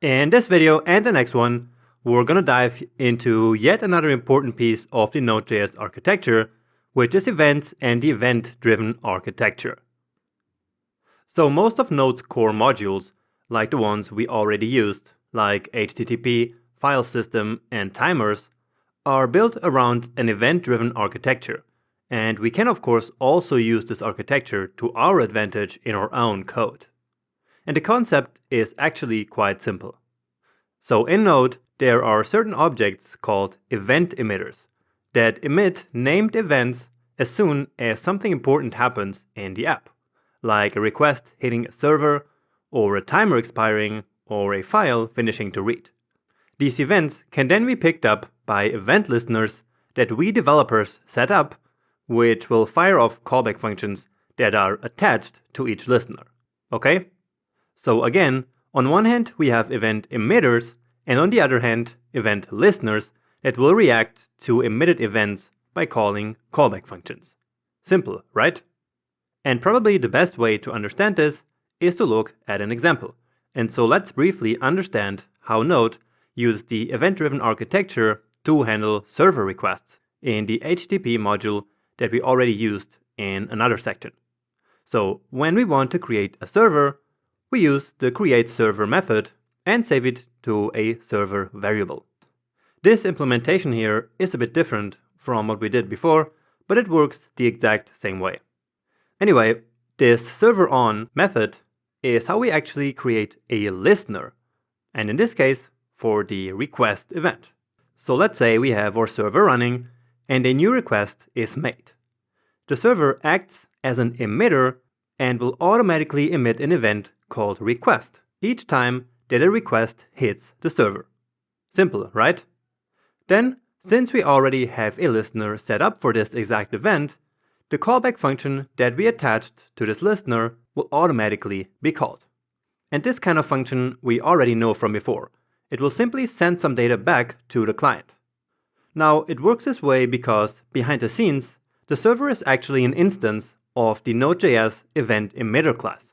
In this video and the next one, we're going to dive into yet another important piece of the Node.js architecture, which is events and the event-driven architecture. So most of Node's core modules, like the ones we already used, like HTTP, file system, and timers, are built around an event-driven architecture. And we can of course also use this architecture to our advantage in our own code. And the concept is actually quite simple. So in Node, there are certain objects called event emitters that emit named events as soon as something important happens in the app, like a request hitting a server, or a timer expiring, or a file finishing to read. These events can then be picked up by event listeners that we developers set up, which will fire off callback functions that are attached to each listener. Okay? So again, on one hand we have event emitters, and on the other hand, event listeners that will react to emitted events by calling callback functions. Simple, right? And probably the best way to understand this is to look at an example. And so let's briefly understand how Node uses the event-driven architecture to handle server requests in the HTTP module that we already used in another section. So when we want to create a server, we use the createServer method and save it to a server variable. This implementation here is a bit different from what we did before, but it works the exact same way. Anyway, this serverOn method is how we actually create a listener, and in this case, for the request event. So let's say we have our server running and a new request is made. The server acts as an emitter and will automatically emit an event called request each time that a request hits the server. Simple, right? Then, since we already have a listener set up for this exact event, the callback function that we attached to this listener will automatically be called. And this kind of function we already know from before. It will simply send some data back to the client. Now, it works this way because, behind the scenes, the server is actually an instance of the Node.js event emitter class.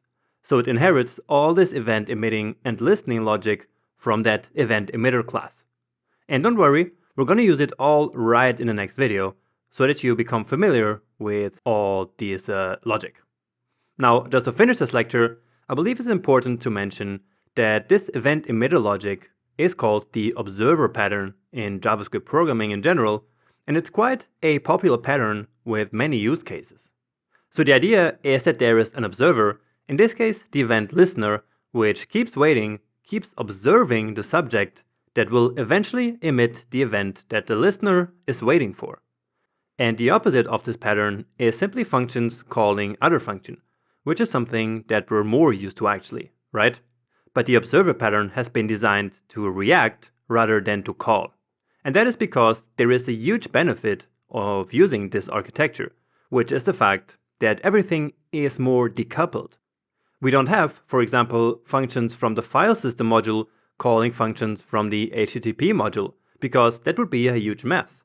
So it inherits all this event emitting and listening logic from that event emitter class. And don't worry, we're going to use it all right in the next video so that you become familiar with all this logic. Now, just to finish this lecture, I believe it's important to mention that this event emitter logic is called the observer pattern in JavaScript programming in general, and it's quite a popular pattern with many use cases. So the idea is that there is an observer, in this case the event listener, which keeps waiting, keeps observing the subject that will eventually emit the event that the listener is waiting for. And the opposite of this pattern is simply functions calling other function, which is something that we're more used to actually, right? But the observer pattern has been designed to react rather than to call. And that is because there is a huge benefit of using this architecture, which is the fact that everything is more decoupled. We don't have, for example, functions from the file system module calling functions from the HTTP module, because that would be a huge mess.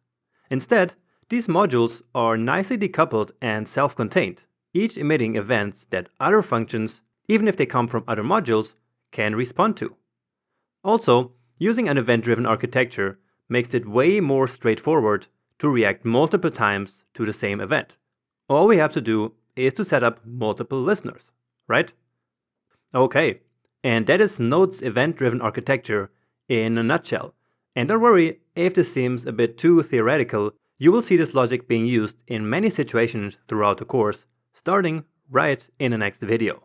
Instead, these modules are nicely decoupled and self-contained, each emitting events that other functions, even if they come from other modules, can respond to. Also, using an event-driven architecture makes it way more straightforward to react multiple times to the same event. All we have to do is to set up multiple listeners, right? Okay, and that is Node's event-driven architecture in a nutshell. And don't worry if this seems a bit too theoretical, you will see this logic being used in many situations throughout the course, starting right in the next video.